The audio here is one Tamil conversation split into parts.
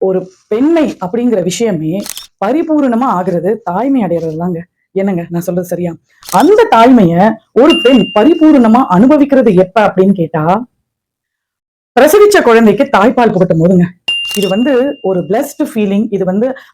ஒரு பெண்மை அப்படிங்கிற விஷயமே பரிபூர்ணமா ஆகுறது தாய்மை அடையறதுதாங்க. என்னங்க நான் சொல்றது சரியா? அந்த தாய்மைய ஒரு பெண் பரிபூர்ணமா அனுபவிக்கிறது எப்ப அப்படின்னு கேட்டா, பிரசவிச்ச குழந்தைக்கு தாய்ப்பால் புகட்டும் போதுங்க. இது ஒரு பிளஸ்ட் ஃபீலிங். இது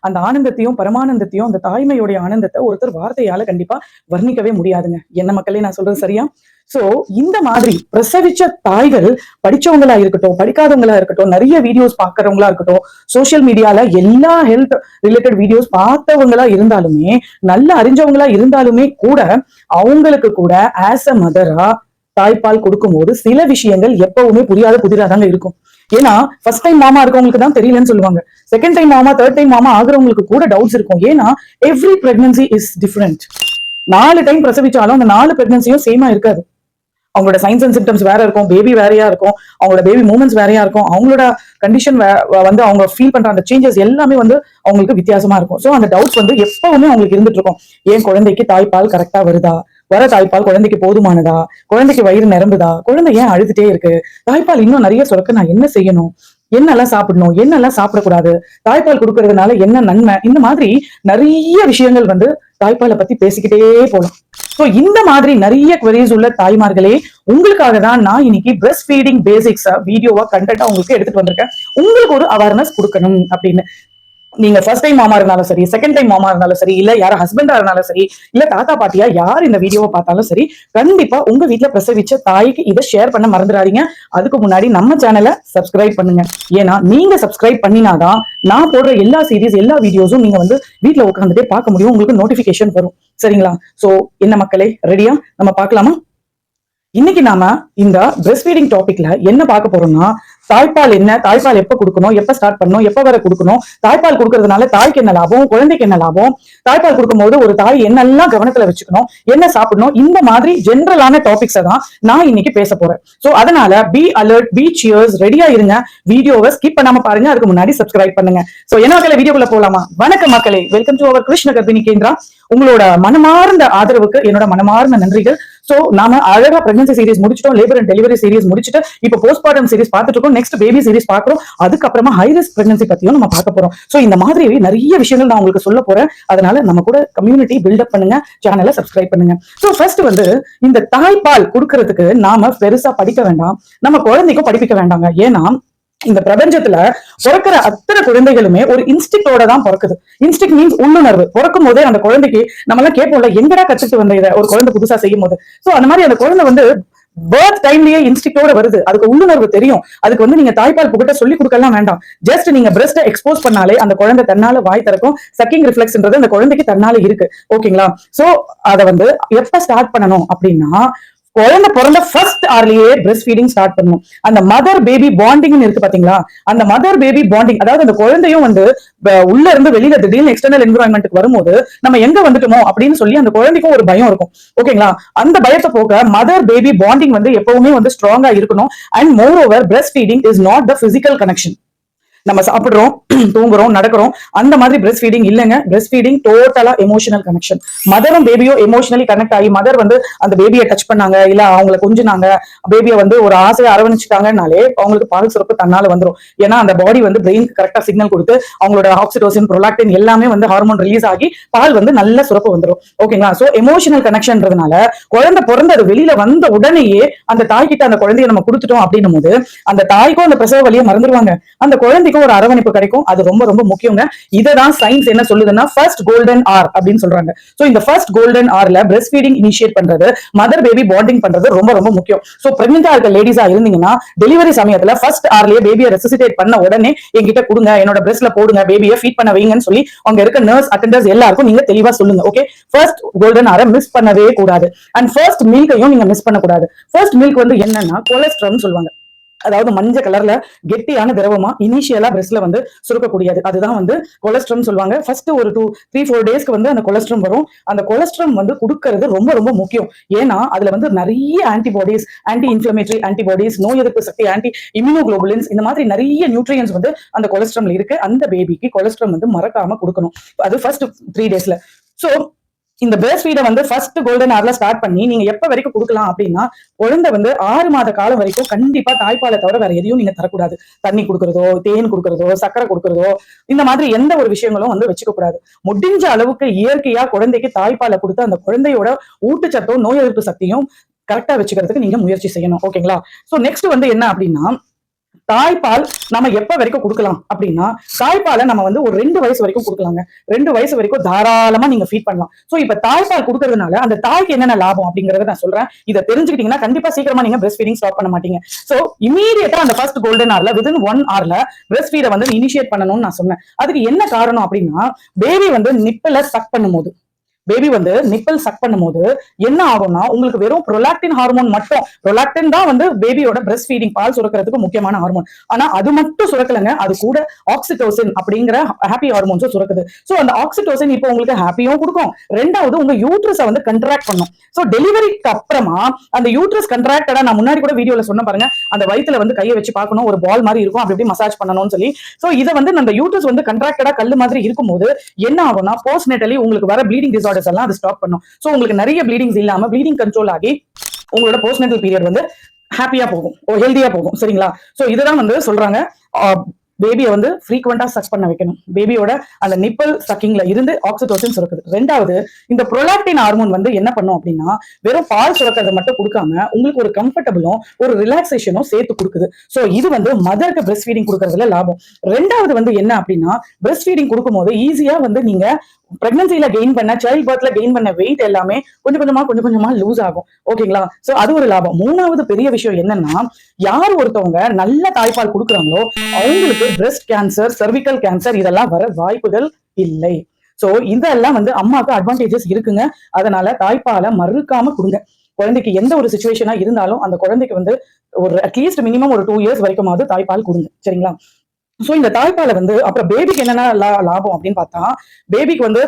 அந்த ஆனந்தத்தையும் பரமானந்தத்தையும், அந்த தாய்மையுடைய ஆனந்தத்தை ஒருத்தர் வார்த்தையால கண்டிப்பா வர்ணிக்கவே முடியாதுங்க. என்ன மக்களே நான் சொல்றது சரியா? சோ இந்த மாதிரி பிரசவிச்ச தாய்கள் படிச்சவங்களா இருக்கட்டும், படிக்காதவங்களா இருக்கட்டும், நிறைய வீடியோஸ் பாக்குறவங்களா இருக்கட்டும், சோசியல் மீடியால எல்லா ஹெல்த் ரிலேட்டட் வீடியோஸ் பார்த்தவங்களா இருந்தாலுமே, நல்ல அறிஞ்சவங்களா இருந்தாலுமே கூட, அவங்களுக்கு கூட ஆஸ் அ மதரா தாய்ப்பால் கொடுக்கும்போது சில விஷயங்கள் எப்பவுமே புரியாத புதிராதாங்க இருக்கும். ஏன்னா ஃபர்ஸ்ட் டைம் மாமா இருக்கவங்களுக்கு தான் தெரியலன்னு சொல்லுவாங்க. செகண்ட் டைம் மாமா, தேர்ட் டைம் மாமா ஆகுறவங்களுக்கு கூட டவுட்ஸ் இருக்கும். ஏன்னா every pregnancy is different. 4 time பிரசவிச்சாலும் அந்த 4 பிரெக்னன்சியும் சேமா இருக்காது. அவங்களோட சைன்ஸ் அண்ட் சிம்டம்ஸ் வேற இருக்கும், பேபி வேறையா இருக்கும், அவங்களோட பேபி மூவ்மெண்ட்ஸ் வேறையா இருக்கும், அவங்களோட கண்டிஷன் அவங்க ஃபீல் பண்ற அந்த சேஞ்சஸ் எல்லாமே அவங்களுக்கு வித்தியாசமா இருக்கும். ஸோ அந்த டவுட்ஸ் எப்பவுமே அவங்களுக்கு இருந்துட்டு இருக்கும். ஏன் குழந்தைக்கு தாய்ப்பால் கரெக்டா வருதா, வர தாய்ப்பால் குழந்தைக்கு போதுமானதா, குழந்தைக்கு வயிறு நிரம்புதா, குழந்தை ஏன் அழுதுட்டே இருக்கு, தாய்ப்பால் இன்னும் நிறைய சுரக்க நான் என்ன செய்யணும், என்னெல்லாம் சாப்பிடணும், என்னெல்லாம் சாப்பிடக்கூடாது, தாய்ப்பால் கொடுக்கறதுனால என்ன நன்மை, இந்த மாதிரி நிறைய விஷயங்கள் தாய்ப்பாலை பத்தி பேசிக்கிட்டே போலாம். சோ இந்த மாதிரி நிறைய queries உள்ள தாய்மார்களே, உங்களுக்காக தான் நான் இன்னைக்கு பிரஸ்ட் ஃபீடிங் பேசிக்ஸா வீடியோவா கண்டென்ட்டா உங்களுக்கு எடுத்துட்டு வந்திருக்கேன். உங்களுக்கு ஒரு அவேர்னஸ் கொடுக்கணும் அப்படின்னு. நீங்க ஃபர்ஸ்ட் டைம் மாமா இருந்தாலும் சரி, செகண்ட் டைம் மாமா இருந்தாலும் சரி, இல்ல யார ஹஸ்பண்டா இருந்தாலும் சரி, இல்ல தாத்தா பாட்டியா யார் இந்த வீடியோவை பார்த்தாலும் சரி, கண்டிப்பா உங்க வீட்டுல பிரசவிச்ச தாய்க்கு இதை ஷேர் பண்ண மறந்துடாதீங்க. அதுக்கு முன்னாடி நம்ம சேனலை சப்ஸ்கிரைப் பண்ணுங்க. ஏன்னா நீங்க சப்ஸ்கிரைப் பண்ணினாதான் நான் போடுற எல்லா சீரீஸ், எல்லா வீடியோஸும் நீங்க வீட்டுல உட்காந்துட்டே பார்க்க முடியும். உங்களுக்கு நோட்டிபிகேஷன் வரும். சரிங்களா? சோ என்ன மக்களே, ரெடியா? நம்ம பார்க்கலாமா? இன்னைக்கு நாம இந்த பிரஸ்ட் ஃபீடிங் டாபிக்ல என்ன பார்க்க போறோம்னா, தாய்ப்பால் என்ன, தாய்ப்பால் எப்ப கொடுக்கணும், எப்ப ஸ்டார்ட் பண்ணணும், எப்ப வரை கொடுக்கணும், தாய்ப்பால் கொடுக்கறதுனால தாய்க்கு என்ன லாபம், குழந்தைக்கு என்ன லாபம், தாய்ப்பால் கொடுக்கும்போது ஒரு தாய் என்னெல்லாம் கவனத்துல வச்சுக்கணும், என்ன சாப்பிடணும், இந்த மாதிரி ஜென்ரலான டாபிக்ஸை தான் நான் இன்னைக்கு பேச போறேன். சோ அதனால பி அலர்ட், பி சியர்ஸ், ரெடியா இருங்க. வீடியோவை ஸ்கிப் பண்ணாம பாருங்க. அதுக்கு முன்னாடி சப்ஸ்கிரைப் பண்ணுங்க. சோ என்ன மக்களே, வீடியோக்குள்ள போலாமா? வணக்கம் மக்களே, வெல்கம் டு அவர் கிருஷ்ண கர்ப்பிணி கேந்திரா. உங்களோட மனமார்ந்த ஆதரவுக்கு என்னோட மனமார்ந்த நன்றிகள். சோ நாம அழகா பிரெக்னன்சி சீரிஸ் முடிச்சிட்டோம், லேபர் அண்ட் டெலிவரி சீரிஸ் முடிச்சுட்டு இப்ப போஸ்ட்மார்டம் சீரிஸ் பார்த்துட்டு இருக்கோம், நெக்ஸ்ட் பேபி சீரிஸ் பார்க்கிறோம், அதுக்கப்புறமா ஹை ரிஸ்க் பிரெக்னன்சி பத்தியும் நம்ம பார்க்க போறோம். சோ இந்த மாதிரி நிறைய விஷயங்கள் நான் உங்களுக்கு சொல்ல போறேன். அதனால நம்ம கூட கம்யூனிட்டி பில்டப் பண்ணுங்க, சேனலை சப்ஸ்கிரைப் பண்ணுங்க. சோ ஃபர்ஸ்ட் இந்த தாய்ப்பால் கொடுக்கறதுக்கு நாம பெருசா படிக்க வேண்டாம், நம்ம குழந்தைக்கும் படிப்பிக்க வேண்டாங்க. ஏன்னா இந்த பிரபஞ்சத்துல பிறக்கிற அத்தனை குழந்தைகளுமே ஒரு இன்ஸ்டிக்டோட தான் பிறக்குது. இன்ஸ்டிக்ட் மீன்ஸ் உள்ளுணர்வு. பிறக்கும் போதே அந்த குழந்தைக்கு நம்ம எல்லாம் கேட்போம்ல, எங்கடா கத்துட்டு வந்த இதை ஒரு குழந்தை புதுசா செய்யும் போது. சோ அந்த மாதிரி அந்த குழந்தை பர்த் டைம்லயே இன்ஸ்டிக்டோட வருது. அதுக்கு உள்ளுணர்வு தெரியும். அதுக்கு நீங்க தாய்ப்பால் புகட்ட சொல்லி கொடுக்கலாம் வேண்டாம். ஜஸ்ட் நீங்க பிரஸ்ட எக்ஸ்போஸ் பண்ணாலே அந்த குழந்தை தன்னால வாய் திறக்கும். சக்கிங் ரிஃப்ளெக்ஸ்ன்றது அந்த குழந்தைக்கு தன்னால இருக்கு. ஓகேங்களா? சோ அதை எப்ப ஸ்டார்ட் பண்ணணும் அப்படின்னா, குழந்தை பிறந்த ஃபர்ஸ்ட் ஹவர்லயே பிரஸ்ட் ஃபீடிங் ஸ்டார்ட் பண்ணணும். அந்த மதர் பேபி பாண்டிங் இருக்கு பாத்தீங்களா? அந்த மதர் பேபி பாண்டிங், அதாவது அந்த குழந்தையும் உள்ள இருந்து வெளியில திடீர்னு எக்ஸ்டர்னல் என்விரான்மெண்ட்டுக்கு வரும்போது நம்ம எங்க வந்துட்டோமோ அப்படின்னு சொல்லி அந்த குழந்தைக்கும் ஒரு பயம் இருக்கும். ஓகேங்களா? அந்த பயத்தை போக்க மதர் பேபி பாண்டிங் எப்பவுமே ஸ்ட்ராங்கா இருக்கணும். And more over, breast feeding is not the physical connection. நம்ம சாப்பிடுறோம், தூங்குறோம், நடக்கிறோம், அந்த மாதிரி பிரஸ்ட் ஃபீடிங் இல்லைங்க. பிரஸ்ட் ஃபீடிங் டோட்டலா எமோஷனல் கனெக்ஷன். மதரும் பேபியோ எமோஷனலி கனெக்ட் ஆகி மதர் அந்த பேபியை டச் பண்ணாங்க, இல்ல அவங்களை கொஞ்சினாங்க, பேபியை ஒரு ஆசையை அரவணைச்சிட்டாங்கனாலே அவங்களுக்கு பால் சுரப்பு தன்னால வந்துடும். ஏன்னா அந்த பாடி பிரெயினுக்கு கரெக்டா சிக்னல் கொடுத்து அவங்களோட ஆக்சிடோசின், ப்ரோலாக்டின் எல்லாமே ஹார்மோன் ரிலீஸ் ஆகி பால் நல்ல சுரப்பு வந்துடும். ஓகேங்களா? சோ எமோஷனல் கனெக்ஷன்றதுனால குழந்தை பிறந்த அது வெளியில வந்த உடனேயே அந்த தாய்கிட்ட அந்த குழந்தைய நம்ம கொடுத்துட்டோம் அப்படின்னும் போது அந்த தாய்க்கும் அந்த பிரசவ வலியை மறந்துடுவாங்க, அந்த குழந்தைக்கும் ஒரு அரவணைப்பு கிடைக்கும். அது ரொம்ப ரொம்ப முக்கியங்க. இததான் சயின்ஸ் என்ன சொல்லுதுன்னா ஃபர்ஸ்ட் கோல்டன் ஆர் அப்படின்னு சொல்றாங்க. சோ இந்த ஃபர்ஸ்ட் கோல்டன் ஆர்ல பிரஸ்ட் ஃபீடிங் இனிஷியேட் பண்றது, மதர் பேபி பாண்டிங் பண்றது ரொம்ப ரொம்ப முக்கியம். சோ பிரெக்னன்ட்டா இருக்க லேடிஸா இருந்தீங்கன்னா டெலிவரி சமயத்துல ஃபர்ஸ்ட் ஆர்லயே பேபியை ரெசிசிட்டேட் பண்ண உடனே என்கிட்ட கொடுங்க, என்னோட பிரஸ்ட்ல போடுங்க, பேபியை ஃபீட் பண்ண வைங்கன்னு சொல்லி அங்க இருக்க நர்ஸ் அட்டெண்டர்ஸ் எல்லாருக்கும் நீங்க தெளிவா சொல்லுங்க. ஓகே? ஃபர்ஸ்ட் கோல்டன் ஆரை மிஸ் பண்ணவே கூடாது. அண்ட் ஃபர்ஸ்ட் மில்கையும் நீங்க மிஸ் பண்ணக்கூடாது. ஃபர்ஸ்ட் மில்க் என்னன்னா கொலஸ்ட்ரால்னு சொல்லுவாங்க. அதாவது மஞ்சள் கலர்ல கெட்டியான திரவமா இனிஷியலா பிரஸ்ட்ல சுரக்கக்கூடியது. அதுதான் கொலஸ்ட்ரம் சொல்லுவாங்க. ஃபர்ஸ்ட் ஒரு 2-3-4 டேஸ்க்கு அந்த கொலஸ்ட்ரம் வரும். அந்த கொலஸ்ட்ரம் கொடுக்கறது ரொம்ப ரொம்ப முக்கியம். ஏன்னா அதுல நிறைய ஆன்டிபாடிஸ், ஆன்டி இன்ஃபிளமேட்டரி ஆன்டிபாடிஸ், நோய் எதிர்ப்பு சக்தி, ஆன்டி இம்யூனோகுளோபுலின்ஸ், இந்த மாதிரி நிறைய நியூட்ரியன்ஸ் அந்த கொலஸ்ட்ரம்ல இருக்கு. அந்த பேபிக்கு கொலஸ்ட்ரம் மறக்காம கொடுக்கணும். அது ஃபர்ஸ்ட் 3 டேஸ்ல. சோ இந்த பிரஸ்ட் ஃபீடை வந்து ஃபர்ஸ்ட் கோல்டன் ஹவர்ல ஸ்டார்ட் பண்ணி நீங்க எப்ப வரைக்கும் கொடுக்கலாம் அப்படின்னா, குழந்தை வந்து 6 மாத காலம் வரைக்கும் கண்டிப்பா தாய்ப்பாலை தவிர வேற எதையும் நீங்க தரக்கூடாது. தண்ணி கொடுக்கறதோ, தேன் கொடுக்கறதோ, சக்கரை கொடுக்கறதோ, இந்த மாதிரி எந்த ஒரு விஷயங்களும் வந்து வச்சுக்க கூடாது. முடிஞ்ச அளவுக்கு இயற்கையா குழந்தைக்கு தாய்ப்பாலை கொடுத்து அந்த குழந்தையோட ஊட்டச்சத்தும் நோய் எதிர்ப்பு சக்தியும் கரெக்டா வச்சுக்கிறதுக்கு நீங்க முயற்சி செய்யணும். ஓகேங்களா? சோ நெக்ஸ்ட் வந்து என்ன அப்படின்னா, தாய்ப்பால் நம்ம எப்ப வரைக்கும் கொடுக்கலாம் அப்படின்னா, தாய்ப்பாலை நம்ம வந்து ஒரு 2 வயசு வரைக்கும் கொடுக்கலாங்க. 2 வயசு வரைக்கும் தாராளமா நீங்க ஃபீட் பண்ணலாம். சோ இப்ப தாய்ப்பால் கொடுக்கறதுனால அந்த தாய்க்கு என்னென்ன லாபம் அப்படிங்கறத நான் சொல்றேன். இதை தெரிஞ்சுக்கிட்டீங்கன்னா கண்டிப்பா சீக்கிரமா நீங்க பிரஸ்ட் ஃபீடிங் ஸ்டாப் பண்ண மாட்டீங்க. சோ இமீடியட்டா அந்த ஃபர்ஸ்ட் கோல்டன் ஹவர்ல வித்தின் 1 ஹவர்ல பிரஸ்ட் ஃபீடை வந்து இனிஷியேட் பண்ணணும்னு நான் சொன்னேன். அதுக்கு என்ன காரணம் அப்படின்னா, பேபி வந்து நிப்பில சக் பண்ணும்போது பேபி வந்து நிப்பல் சக் பண்ணும்போது என்ன ஆகும்னா, உங்களுக்கு வெறும் ப்ரொலாக்டின் ஹார்மோன் மட்டும், ப்ரொலாக்டின் தான் வந்து பேபியோட பிரஸ்ட் ஃபீடிங் பால் சுரக்கிறதுக்கு முக்கியமான ஹார்மோன். ஆனா அது மட்டும் சுரக்கலங்க, அது கூட ஆக்சிடோசின் அப்படிங்கிற ஹாப்பி ஹார்மோன்ஸும் சுரக்குது. சோ அந்த ஆக்சிடோசின் இப்போ உங்களுக்கு ஹாப்பியும் கொடுக்கும், ரெண்டாவது உங்க யூட்ரஸை வந்து கண்ட்ராக்ட் பண்ணும். சோ டெலிவரிக்கு அப்புறமா அந்த யூட்ரஸ் கண்ட்ராக்டடா, நான் முன்னாடி கூட வீடியோல சொன்ன பாருங்க, அந்த வயித்துல வந்து கையை வச்சு பார்க்கணும், ஒரு பால் மாதிரி இருக்கும், அப்படி மசாஜ் பண்ணணும்னு சொல்லி. சோ இதை வந்து அந்த யூட்ரஸ் வந்து கண்ட்ராக்டடா கல்லு மாதிரி இருக்கும்போது என்ன ஆகும்னா, போஸ்ட்நேட்டலி உங்களுக்கு வர ப்ளீடிங் டிசார்டர்ஸ் எல்லாம் அது ஸ்டாப் பண்ணும். சோ உங்களுக்கு நிறைய ப்ளீடிங்ஸ் இல்லாம ப்ளீடிங் கண்ட்ரோல் ஆகி உங்களோட போஸ்ட்நேட்டல் பீரியட் வந்து ஹாப்பியா போகும், ஹெல்தியா போகும். சரிங்களா? சோ இதுதான் வந்து சொல்றாங்க, பேபியை வந்து ஃப்ரீக்வெண்டா சக் பண்ண வைக்கணும். பேபியோட அந்த நிப்பல் சக்கிங்ல இருந்து ஆக்சிடோசின் சுரக்குது. ரெண்டாவது, இந்த ப்ரொலாக்டின் ஹார்மோன் வந்து என்ன பண்ணும் அப்படின்னா, வெறும் பால் சுரக்கிறத மட்டும் கொடுக்காம உங்களுக்கு ஒரு கம்ஃபர்டபுளும் ஒரு ரிலாக்ஸேஷனும் சேர்த்து கொடுக்குது. சோ இது வந்து மதருக்கு பிரஸ்ட் ஃபீடிங் கொடுக்கறதுல லாபம். ரெண்டாவது வந்து என்ன அப்படின்னா, பிரஸ்ட் ஃபீடிங் கொடுக்கும்போது ஈஸியா வந்து நீங்க பிரெக்னன்சில கெயின் பண்ண, சைல்ட் பர்த்ல கெயின் பண்ண வெயிட் எல்லாமே கொஞ்சம் கொஞ்சமா லூஸ் ஆகும். ஓகேங்களா? சோ அது ஒரு லாபம். மூணாவது பெரிய விஷயம் என்னன்னா, யார் ஒருத்தவங்க நல்ல தாய்ப்பால் கொடுக்குறாங்களோ அவங்களுக்கு பிரஸ்ட் கேன்சர், சர்விக்கல் கேன்சர் இதெல்லாம் வர வாய்ப்புகள் இல்லை. சோ இதெல்லாம் வந்து அம்மாவுக்கு அட்வான்டேஜஸ் இருக்குங்க. அதனால தாய்ப்பாலை மறுக்காம கொடுங்க. குழந்தைக்கு எந்த ஒரு சுச்சுவேஷனா இருந்தாலும் அந்த குழந்தைக்கு வந்து ஒரு அட்லீஸ்ட் மினிமம் ஒரு 2 இயர்ஸ் வரைக்குமாவது தாய்ப்பால் கொடுங்க. சரிங்களா? சோ இந்த தாய்ப்பாலை வந்து அப்புறம் பேபிக்கு என்னென்ன லாபம் அப்படின்னு பார்த்தா, பேபிக்கு வந்து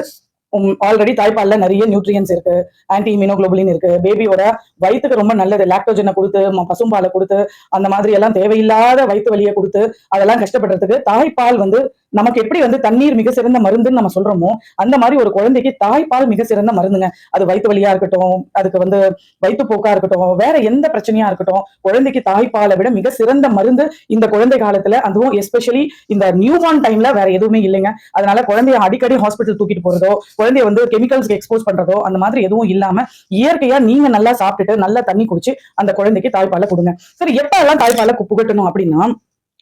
ஆல்ரெடி தாய்ப்பால்ல நிறைய நியூட்ரியன்ஸ் இருக்கு, ஆன்டி இம்யூனோகுளோபுலின் இருக்கு, பேபியோட வயிற்றுக்கு ரொம்ப நல்லது. லாக்டோஜனை கொடுத்து, பசும்பாலை கொடுத்து, அந்த மாதிரி எல்லாம் தேவையில்லாத வயிற்று வலியை கொடுத்து அதெல்லாம் கஷ்டப்படுறதுக்கு தாய்ப்பால் வந்து நமக்கு எப்படி வந்து தண்ணீர் மிக சிறந்த மருந்துன்னு நம்ம சொல்றோமோ, அந்த மாதிரி ஒரு குழந்தைக்கு தாய்ப்பால் மிக சிறந்த மருந்துங்க. அது வயிற்று வலியா இருக்கட்டும், அதுக்கு வந்து வயிற்றுப்போக்கா இருக்கட்டும், வேற எந்த பிரச்சனையா இருக்கட்டும், குழந்தைக்கு தாய்ப்பாலை விட மிக சிறந்த மருந்து இந்த குழந்தை காலத்துல, அதுவும் எஸ்பெஷலி இந்த நியூபார்ன் டைம்ல வேற எதுவுமே இல்லைங்க. அதனால குழந்தைய அடிக்கடி ஹாஸ்பிட்டல் தூக்கிட்டு போறதோ, குழந்தைய வந்து கெமிக்கல்ஸ்க்கு எக்ஸ்போஸ் பண்றதோ அந்த மாதிரி எதுவும் இல்லாம இயற்கையா நீங்க நல்லா சாப்பிட்டுட்டு நல்லா தண்ணி குடிச்சு அந்த குழந்தைக்கு தாய்ப்பாலை கொடுங்க. சரி, எப்ப எல்லாம் தாய்ப்பாலை புகட்டணும் அப்படின்னா,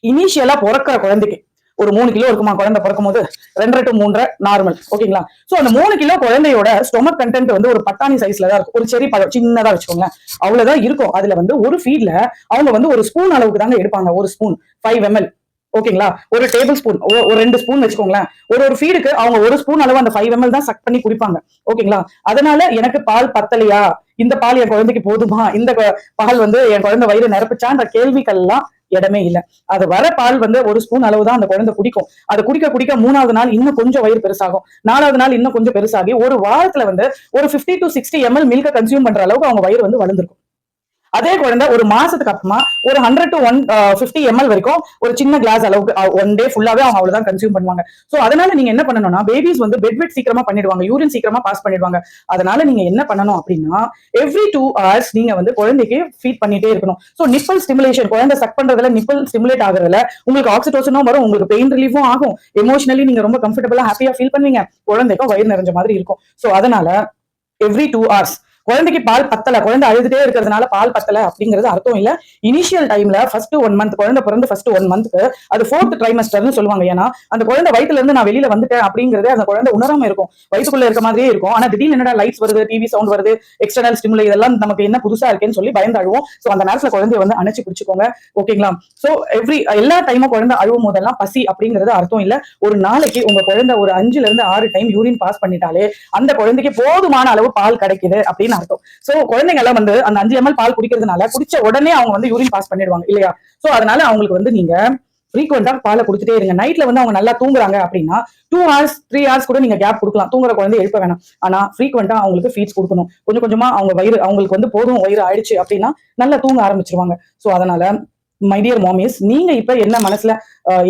இனிஷியலா பிறக்கிற குழந்தைக்கு ஒரு 3 கிலோ இருக்குமா குழந்தை பிறக்கும் போது, 2.5 to 3.5 நார்மல். ஓகேங்களா? சோ அந்த 3 கிலோ குழந்தையோட ஸ்டொமக் கண்டென்ட் வந்து ஒரு பட்டாணி சைஸ்ல தான் இருக்கும், ஒரு செரி பழம் சின்னதா வச்சுக்கோங்களேன், அவ்வளவுதான் இருக்கும். அதுல வந்து ஒரு ஃபீட்ல அவங்க வந்து ஒரு ஸ்பூன் அளவுக்கு தாங்க எடுப்பாங்க. ஒரு ஸ்பூன் 5 ml. ஓகேங்களா? ஒரு டேபிள் ஸ்பூன், ஒரு 2 ஸ்பூன் வச்சுக்கோங்களேன். ஒரு ஃபீடுக்கு அவங்க ஒரு ஸ்பூன் அளவு அந்த 5 ml தான் சக் பண்ணி குடிப்பாங்க. ஓகேங்களா? அதனால எனக்கு பால் பத்தலையா, இந்த பால் என் குழந்தைக்கு போதுமா, இந்த பால் வந்து என் குழந்தை வயிறு நிரப்பிச்சான்ற கேள்விகள்லாம் இடமே இல்ல. அது வர பால் வந்து ஒரு ஸ்பூன் அளவு தான் அந்த குழந்தை குடிக்கும். அது குடிக்க குடிக்க 3வது நாள் இன்னும் கொஞ்சம் வயிறு பெருசாகும், 4வது நாள் இன்னும் கொஞ்சம் பெருசாகி ஒரு வாரத்துல வந்து ஒரு 50 to 60 ml மில்க கன்சியூம் பண்ற அளவுக்கு அவங்க வயிறு வந்து வளர்ந்துருக்கும். அதே குழந்தை ஒரு மாசத்துக்கு அப்புறமா ஒரு 100 to 150 ml வரைக்கும் ஒரு சின்ன கிளாஸ் அளவுக்கு ஒன் டே ஃபுல்லாவே அவங்க அவ்வளவுதான் கன்சியூம் பண்ணுவாங்க. சோ அதனால நீங்க என்ன பண்ணணும்னா, பேபிஸ் வந்து பெட் வெட் சீக்கிரமா பண்ணிடுவாங்க, யூரின் சீக்கிரமா பாஸ் பண்ணிடுவாங்க. அதனால நீங்க என்ன பண்ணணும் அப்படின்னா, எவ்ரி 2 hours நீங்க வந்து குழந்தைக்கு ஃபீட் பண்ணிட்டே இருக்கணும். சோ நிப்பல் ஸ்டிமுலேஷன், குழந்தை சக் பண்றதுல நிப்பல் ஸ்டிமுலேட் ஆகுறதுல உங்களுக்கு ஆக்சிடோசினும் வரும், உங்களுக்கு பெயின் ரிலீஃபும் ஆகும், எமோஷனலி நீங்க ரொம்ப கம்ஃபர்டபுளா ஹாப்பியா ஃபீல் பண்ணுவீங்க, குழந்தைக்கும் வயிறு நிறைஞ்ச மாதிரி இருக்கும். சோ அதனால எவ்ரி 2 hours குழந்தைக்கு பால் பத்தல, குழந்தை அழுதுட்டே இருக்கிறதுனால பால் பத்தல அப்படிங்கிறது அர்த்தம் இல்ல. இனிஷியல் டைம்ல ஃபர்ஸ்ட் 1 month, குழந்தை பிறந்து ஃபர்ஸ்ட் 1 monthக்கு அது 4th trimester சொல்லுவாங்க. ஏன்னா அந்த குழந்தை வயிற்றுல இருந்து நான் வெளியில வந்துட்டேன் அப்படிங்கறதே அந்த குழந்தை உணராம இருக்கும், வயிற்றுக்குள்ள இருக்க மாதிரியே இருக்கும். ஆனா திடீர்னு என்னடா லைட்ஸ் வருது, டிவி சவுண்ட் வருது, எக்ஸ்டர்னல் ஸ்டிமுலை, இதெல்லாம் நமக்கு என்ன புதுசா இருக்கேன்னு சொல்லி பயந்து அழுவோம். சோ அந்த நேரத்துல குழந்தைய வந்து அணைச்சு பிடிச்சுக்கோங்க. ஓகேங்களா? சோ எல்லா டைமும் குழந்தை அழுவும் போதெல்லாம் பசி அப்படிங்கிறது அர்த்தம் இல்ல. ஒரு நாளைக்கு உங்க குழந்தை ஒரு 5 to 6 டைம் யூரின் பாஸ் பண்ணிட்டாலே அந்த குழந்தைக்கு போதுமான அளவு பால் கிடைக்குது அப்படின்னு அர்த்தம். சோ குழந்தைங்க எல்லாம் வந்து அந்த 5 ml பால் குடிக்கிறதுனால குடிச்ச உடனே அவங்க வந்து யூரின் பாஸ் பண்ணிடுவாங்க இல்லையா? சோ அதனால அவங்களுக்கு வந்து நீங்க ஃப்ரீக்வெண்டா பாலை கொடுத்துட்டே இருங்க. நைட்ல வந்து அவங்க நல்லா தூங்குறாங்க அப்படின்னா 2 hours 3 hours கூட நீங்க கேப் கொடுக்கலாம், தூங்குற குழந்தை எழுப்ப வேணாம். ஆனா ஃப்ரீக்வெண்டா அவங்களுக்கு ஃபீட்ஸ் கொடுக்கணும். கொஞ்சம் கொஞ்சமா அவங்க வயிறு, அவங்களுக்கு வந்து போதும் வயிறு ஆயிடுச்சு அப்படின்னா நல்லா தூங்க ஆரம்பிச்சிருவாங்க. சோ அதனால மை டியர் மாமிஸ், நீங்க இப்ப என்ன மனசுல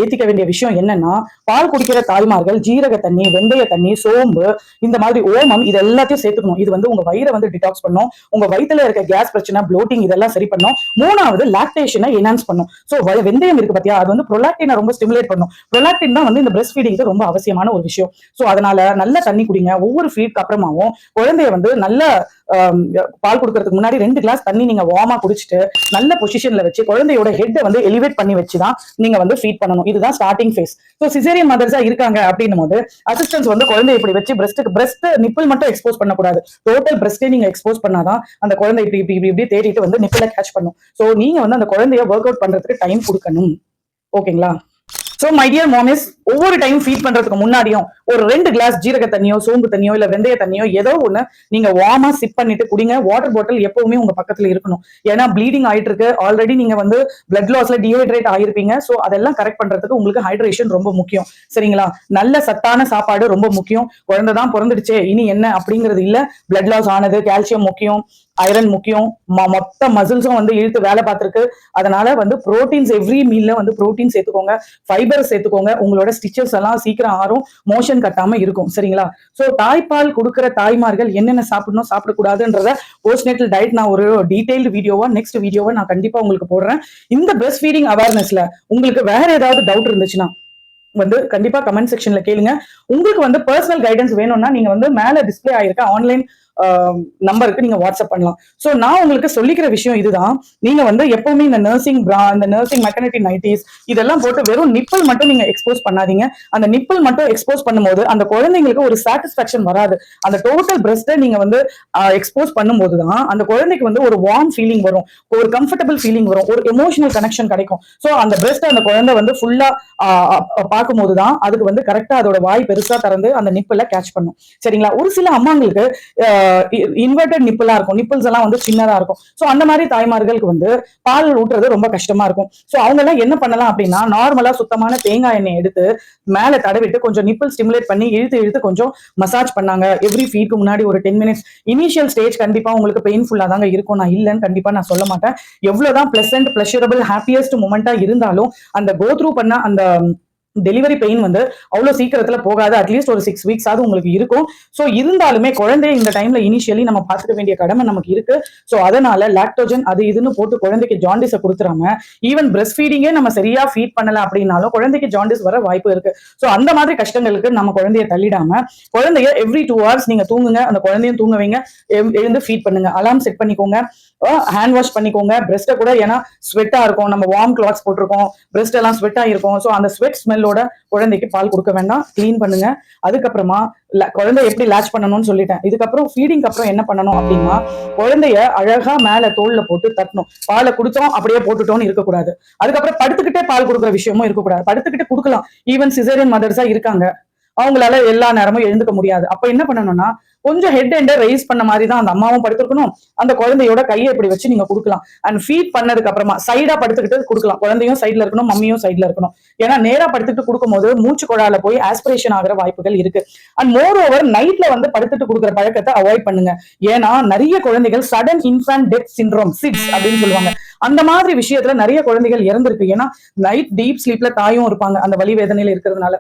ஏத்திக்க வேண்டிய விஷயம் என்னன்னா, பால் குடிக்கிற தாய்மார்கள் ஜீரக தண்ணி, வெந்தய தண்ணி, சோம்பு, இந்த மாதிரி ஓமம் இது எல்லாத்தையும் சேர்த்துக்கணும். இது வந்து உங்க வயிறை வந்து டிடாக்ஸ் பண்ணும். உங்க வயித்துல இருக்க கேஸ் பிரச்சனை, ப்ளோட்டிங் இதெல்லாம் சரி பண்ணும். மூணாவது லாக்டேஷனை என்ஹான்ஸ் பண்ணும். சோ வெந்தயம் இருக்கு பாத்தியா, அது வந்து ப்ரொலாக்டினை ரொம்ப ஸ்டிமுலேட் பண்ணும். ப்ரொலாக்டின் தான் வந்து இந்த பிரஸ்ட் ஃபீடிங்க்கு ரொம்ப அவசியமான ஒரு விஷயம். சோ அதனால நல்ல தண்ணி குடிங்க. ஒவ்வொரு ஃபீட்க்கு அப்புறமாவும் குழந்தைய வந்து நல்ல பால் கொடுக்கறதுக்கு முன்னாடி 2 கிளாஸ் தண்ணி நீங்க வார்மா குடிச்சிட்டு நல்ல பொசிஷன்ல வச்சு குழந்தையோட ஹெட்டை வந்து எலிவேட் பண்ணி வச்சுதான் நீங்க வந்து ஃபீட் பண்ணணும். இதுதான் ஸ்டார்டிங் ஃபேஸ். ஸோ சிசேரியன் மதர்ஸா இருக்காங்க அப்படின்னும் போது அசிஸ்டன்ஸ் வந்து குழந்தை இப்படி வச்சு பிரஸ்ட் நிப்பிள் மட்டும் எக்ஸ்போஸ் பண்ணக்கூடாது. டோட்டல் பிரஸ்டே நீங்க எக்ஸ்போஸ் பண்ணாதான் அந்த குழந்தை இப்படி இப்படி இப்படி தேடிட்டு வந்து நிப்பிளை கேட்ச் பண்ணும். ஸோ நீங்க வந்து அந்த குழந்தைய ஒர்க் அவுட் பண்றதுக்கு டைம் கொடுக்கணும். ஓகேங்களா? சோ மை டியர் மாமிஸ், ஒவ்வொரு டைம் ஃபீட் பண்றதுக்கு முன்னாடியும் ஒரு 2 கிளாஸ் ஜீரக தண்ணியோ, சோம்பு தண்ணியோ, இல்ல வெந்தய தண்ணியோ ஏதோ ஒண்ணு நீங்க வார்மா சிப் பண்ணிட்டு குடிங்க. வாட்டர் பாட்டில் எப்பவுமே உங்க பக்கத்துல இருக்கணும். ஏன்னா ப்ளீடிங் ஆயிட்டு இருக்கு, ஆல்ரெடி நீங்க வந்து பிளட் லாஸ்ல டீஹைட்ரேட் ஆயிருப்பீங்க. சோ அதெல்லாம் கரெக்ட் பண்றதுக்கு உங்களுக்கு ஹைட்ரேஷன் ரொம்ப முக்கியம். சரிங்களா? நல்ல சத்தான சாப்பாடு ரொம்ப முக்கியம். குழந்தை தான் பிறந்துடுச்சே இனி என்ன அப்படிங்கிறது இல்ல. பிளட் லாஸ் ஆனது, கால்சியம் முக்கியம், ஐரன் முக்கியம், மொத்த மசில்ஸும் வந்து இழுத்து வேலை பார்த்திருக்கு. அதனால வந்து புரோட்டீன்ஸ் எவ்ரி மீல்ல வந்து புரோட்டீன் சேர்த்துக்கோங்க, ஃபைபர் சேர்த்துக்கோங்க. உங்களோட ஸ்டிச்சஸ் எல்லாம் சீக்கிரம் ஆறும், மோஷன் கட்டாம இருக்கும். சரிங்களா? சோ தாய்ப்பால் கொடுக்கிற தாய்மார்கள் என்னென்ன சாப்பிடணும் சாப்பிடக்கூடாதுன்றத போஸ்ட்நேட்டல் டயட் நான் ஒரு டீடைல்டு வீடியோவா நெக்ஸ்ட் வீடியோவா நான் கண்டிப்பா உங்களுக்கு போடுறேன். இந்த பிரஸ்ட் ஃபீடிங் அவேர்னஸ்ல உங்களுக்கு வேற ஏதாவது டவுட் இருந்துச்சுன்னா வந்து கண்டிப்பா கமெண்ட் செக்ஷன்ல கேளுங்க. உங்களுக்கு வந்து பர்சனல் கைடன்ஸ் வேணும்னா நீங்க வந்து மேல டிஸ்பிளே ஆயிருக்க ஆன்லைன் நம்பருக்கு நீங்க வாட்ஸ்அப் பண்ணலாம். சோ நான் உங்களுக்கு சொல்லிக்கிற விஷயம் இதுதான். நீங்க வந்து எப்பவுமே இந்த நர்சிங் பிரா, இந்த நர்சிங் மெட்டர்னிட்டி நைட்டிஸ் இதெல்லாம் போட்டு வெறும் நிப்பிள் மட்டும் நீங்க எக்ஸ்போஸ் பண்ணாதீங்க. அந்த நிப்பிள் மட்டும் எக்ஸ்போஸ் பண்ணும்போது அந்த குழந்தைங்களுக்கு ஒரு சாட்டிஸ்பாக்சன் வராது. அந்த டோட்டல் பிரஸ்ட்டை நீங்க வந்து எக்ஸ்போஸ் பண்ணும்போது தான் அந்த குழந்தைக்கு வந்து ஒரு வார்ம் ஃபீலிங் வரும், ஒரு கம்ஃபர்டபிள் ஃபீலிங் வரும், ஒரு எமோஷனல் கனெக்ஷன் கிடைக்கும். சோ அந்த பிரஸ்ட் அந்த குழந்தை வந்து ஃபுல்லா பார்க்கும்போது தான் அதுக்கு வந்து கரெக்டா அதோட வாய் பெருசா திறந்து அந்த நிப்பிள கேட்ச் பண்ணும். சரிங்களா? ஒரு சில அம்மாங்களுக்கு இன்வெர்டட் நிப்பிளா இருக்கும், நிப்பிள்ஸ் எல்லாம் வந்து சின்னதா இருக்கும். சோ அந்த மாதிரி தாய்மார்களுக்கு வந்து பால் ஊட்டுறது ரொம்ப கஷ்டமா இருக்கும். சோ அவங்க எல்லாம் என்ன பண்ணலாம் அப்படின்னா, நார்மலா சுத்தமான தேங்காய் எண்ணெய் எடுத்து மேல தடவிட்டு கொஞ்சம் நிப்பிள் ஸ்டிமுலேட் பண்ணி இழுத்து இழுத்து கொஞ்சம் மசாஜ் பண்ணாங்க எவ்ரி ஃபீட்க்கு முன்னாடி ஒரு 10 மினிட்ஸ். இனிஷியல் ஸ்டேஜ் கண்டிப்பா உங்களுக்கு பெயின்ஃபுல்லா தாங்க இருக்கும், நான் இல்லைன்னு கண்டிப்பா நான் சொல்ல மாட்டேன். எவ்வளவுதான் பிளசன்ட், பிளஷரபிள், ஹாப்பியஸ்ட் மூமெண்டா இருந்தாலும் அந்த கோ த்ரூ பண்ண அந்த டெலிவரி பெயின் வந்து அவ்வளவு சீக்கிரத்துல போகாது. அட்லீஸ்ட் ஒரு 6 வீக்ஸ் ஆகுது உங்களுக்கு இருக்கும். சோ இருந்தாலுமே குழந்தைய இந்த டைம்ல இனிஷியலி நம்ம பார்த்துக்க வேண்டிய கடமை நமக்கு இருக்கு. சோ அதனால லாக்டோஜன் அது இதுன்னு போட்டு குழந்தைக்கு ஜாண்டிஸை கொடுத்துறாம, ஈவன் பிரஸ்ட் ஃபீடிங்கே நம்ம சரியா ஃபீட் பண்ணல அப்படின்னாலும் குழந்தைக்கு ஜாண்டிஸ் வர வாய்ப்பு இருக்கு. சோ அந்த மாதிரி கஷ்டங்களுக்கு நம்ம குழந்தைய தள்ளிடாம குழந்தைய எவ்ரி 2 hours நீங்க தூங்குங்க, அந்த குழந்தையும் தூங்க வைங்க, எழுந்து ஃபீட் பண்ணுங்க. அலார்ம் செட் பண்ணிக்கோங்க, ஹேண்ட் வாஷ் பண்ணிக்கோங்க. பிரஸ்ட்டை கூட, ஏன்னா ஸ்வெட்டா இருக்கும், நம்ம வார்ம் கிளாத்ஸ் போட்டிருக்கோம், பிரஸ்ட் எல்லாம் ஸ்வெட்டா இருக்கும். ஸோ அந்த ஸ்வெட் ஸ்மெல்லோட குழந்தைக்கு பால் கொடுக்க வேண்டாம், கிளீன் பண்ணுங்க. அதுக்கப்புறமா குழந்தை எப்படி லேட்ச் பண்ணணும்னு சொல்லிட்டேன். இதுக்கப்புறம் ஃபீடிங் அப்புறம் என்ன பண்ணணும் அப்படின்னா, குழந்தைய அழகா மேல தோல்ல போட்டு தட்டணும். பாலை கொடுத்தோம் அப்படியே போட்டுட்டோம்னு இருக்கக்கூடாது. அதுக்கப்புறம் படுத்துக்கிட்டே பால் கொடுக்குற விஷயமும் இருக்கக்கூடாது. படுத்துக்கிட்டு கொடுக்கலாம். ஈவன் சிசேரியன் மதர்ஸா இருக்காங்க, அவங்களால எல்லா நேரமும் எழுந்துக்க முடியாது. அப்ப என்ன பண்ணணும்னா, கொஞ்சம் ஹெட் எண்ட ரைஸ் பண்ண மாதிரி தான் அந்த அம்மாவும் படுத்துக்கணும். அந்த குழந்தையோட கையை இப்படி வச்சு நீங்க கொடுக்கலாம். அண்ட் ஃபீட் பண்ணதுக்கு அப்புறமா சைடா படுத்துக்கிட்டு கொடுக்கலாம். குழந்தையும் சைட்ல இருக்கணும், மம்மியும் சைட்ல இருக்கணும். ஏன்னா நேரா படுத்துட்டு கொடுக்கும்போது மூச்சு குழால போய் ஆஸ்பிரேஷன் ஆகிற வாய்ப்புகள் இருக்கு. அண்ட் மோர் ஓவர் நைட்ல வந்து படுத்துட்டு கொடுக்குற பழக்கத்தை அவாய்ட் பண்ணுங்க. ஏன்னா நிறைய குழந்தைகள் sudden infant death syndrome, chits அப்படின்னு சொல்லுவாங்க, அந்த மாதிரி விஷயத்துல நிறைய குழந்தைகள் இறந்திருக்கு. ஏன்னா நைட் டீப் ஸ்லீப்ல தாயும் இருப்பாங்க, அந்த வலி வேதனையில இருக்கிறதுனால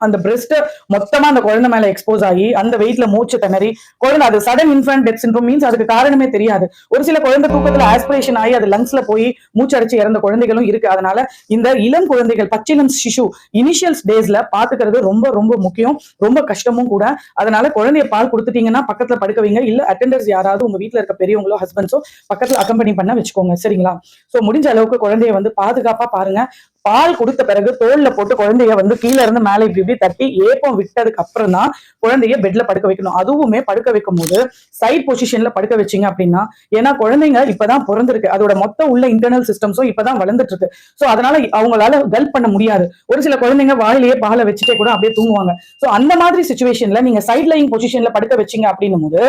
அந்த பிரெஸ்ட் மொத்தமா அந்த குழந்தை மேல எக்ஸ்போஸ் ஆகி அந்த வெயிட்ல மூச்சு திணறி குழந்தை, அது sudden infant death syndrome means அதுக்கு காரணமே தெரியாது. ஒரு சில குழந்தை தூக்கத்துல ஆஸ்பிரேஷன் ஆகி அது லங்ஸ்ல போய் மூச்சடைச்சு இறந்த குழந்தைகளும் இருக்கு. அதனால இந்த இளம் குழந்தைகள், பச்சிளம் சிசு இனிஷியல் டேஸ்ல பாத்துக்கிறது ரொம்ப ரொம்ப முக்கியம், ரொம்ப கஷ்டமும் கூட. அதனால குழந்தைய பால் கொடுத்துட்டீங்கன்னா பக்கத்துல படுக்க வைங்க, இல்ல அட்டெண்டர்ஸ் யாராவது உங்க வீட்டுல இருக்க பெரியவங்களோ ஹஸ்பண்ட்ஸோ பக்கத்துல அக்கம்பெனி பண்ண வச்சுக்கோங்க. சரிங்களா? சோ முடிஞ்ச அளவுக்கு குழந்தைய வந்து பாதுகாப்பா பாருங்க. பால் கொடுத்த பிறகு தோல்ல போட்டு குழந்தைய வந்து கீழே இருந்து மேலே இப்படி இப்படி தட்டி ஏப்பம் விட்டதுக்கு அப்புறம் தான் குழந்தைய பெட்ல படுக்க வைக்கணும். அதுவுமே படுக்க வைக்கும் போது சைட் பொசிஷன்ல படுக்க வச்சீங்க அப்படின்னா, ஏன்னா குழந்தைங்க இப்பதான் பிறந்திருக்கு, அதோட மொத்த உள்ள இன்டர்னல் சிஸ்டம்ஸும் இப்பதான் வளர்ந்துட்டு இருக்கு. சோ அதனால அவங்களால கல்ப் பண்ண முடியாது. ஒரு சில குழந்தைங்க வாயிலேயே பாலை வச்சுட்டே கூட அப்படியே தூங்குவாங்க. சோ அந்த மாதிரி சிச்சுவேஷன்ல நீங்க சைட் லைங் பொசிஷன்ல படுக்க வச்சீங்க அப்படின்னும் போது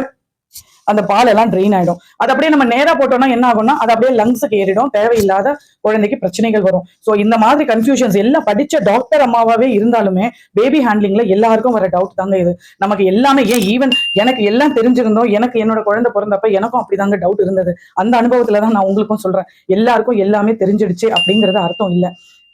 அந்த பால் எல்லாம் ட்ரெயின் ஆயிடும். அது அப்படியே நம்ம நேரா போட்டோம்னா என்ன ஆகும்னா, அது அப்படியே லங்ஸுக்கு ஏறிடும், தேவையில்லாத குழந்தைக்கு பிரச்சனைகள் வரும். சோ இந்த மாதிரி கன்ஃபியூஷன்ஸ் எல்லாம் படிச்ச டாக்டர் அம்மாவாவே இருந்தாலுமே பேபி ஹேண்ட்லிங்ல எல்லாருக்கும் வர டவுட் தாங்க இது. நமக்கு எல்லாமே, ஏன் ஈவன் எனக்கு எல்லாம் தெரிஞ்சிருந்தோம், எனக்கு என்னோட குழந்தை பிறந்தப்ப எனக்கும் அப்படிதாங்க டவுட் இருந்தது. அந்த அனுபவத்துல தான் நான் உங்களுக்கும் சொல்றேன், எல்லாருக்கும் எல்லாமே தெரிஞ்சிடுச்சு அப்படிங்கறது அர்த்தம் இல்ல.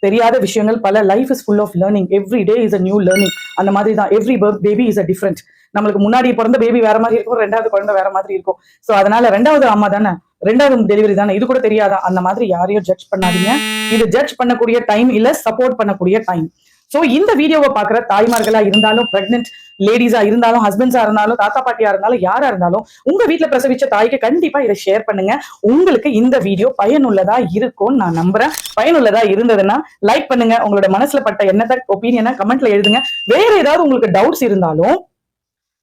தெரியாத விஷயங்கள் பல. Life is full of learning. Every day is a new learning. அந்த மாதிரி தான் every baby is a different. நம்மளுக்கு முன்னாடி பிறந்த பேபி வேற மாதிரி இருக்கும், ரெண்டாவது குழந்தை வேற மாதிரி இருக்கும். சோ அதனால ரெண்டாவது அம்மா தானே, ரெண்டாவது டெலிவரி தானே, இது கூட தெரியாதா, அந்த மாதிரி யாரையும் ஜட்ஜ் பண்ணாதீங்க. இது ஜட்ஜ் பண்ணக்கூடிய டைம் இல்ல, சப்போர்ட் பண்ணக்கூடிய டைம். சோ இந்த வீடியோவை பாக்குற தாய்மார்களா இருந்தாலும், பிரெக்னென்ட் லேடிஸா இருந்தாலும், ஹஸ்பண்ட்ஸா இருந்தாலும், தாத்தா பாட்டியா இருந்தாலும், யாரா இருந்தாலும் உங்க வீட்டுல பிரசவிச்ச தாய்க்கு கண்டிப்பா இதை ஷேர் பண்ணுங்க. உங்களுக்கு இந்த வீடியோ பயனுள்ளதா இருக்கும்னு நான் நம்புறேன். பயனுள்ளதா இருந்ததுன்னா லைக் பண்ணுங்க. உங்களோட மனசுல பட்ட என்னத்த ஒப்பீனியனை கமெண்ட்ல எழுதுங்க. வேற ஏதாவது உங்களுக்கு டவுட்ஸ் இருந்தாலும்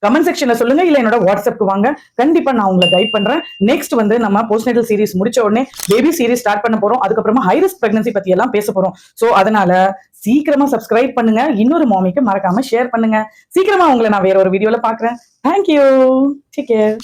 கமெண்ட் செக்ஷன்ல சொல்லுங்க, இல்ல என்னோட வாட்ஸ்அப்க்கு வாங்க. கண்டிப்பா நான் உங்களை கைட் பண்றேன். நெக்ஸ்ட் வந்து நம்ம போஸ்ட்நேட்டல் சீரிஸ் முடிச்ச உடனே பேபி சீரிஸ் ஸ்டார்ட் பண்ண போறோம். அதுக்கப்புறமா ஹை ரிஸ்க் பிரெக்னன்சி பத்தி எல்லாம் பேச போறோம். சோ அதனால சீக்கிரமா சப்ஸ்கிரைப் பண்ணுங்க. இன்னொரு மாமிக்கு மறக்காம ஷேர் பண்ணுங்க. சீக்கிரமா உங்களை நான் வேற ஒரு வீடியோல பாக்குறேன். தேங்க்யூ. Take care.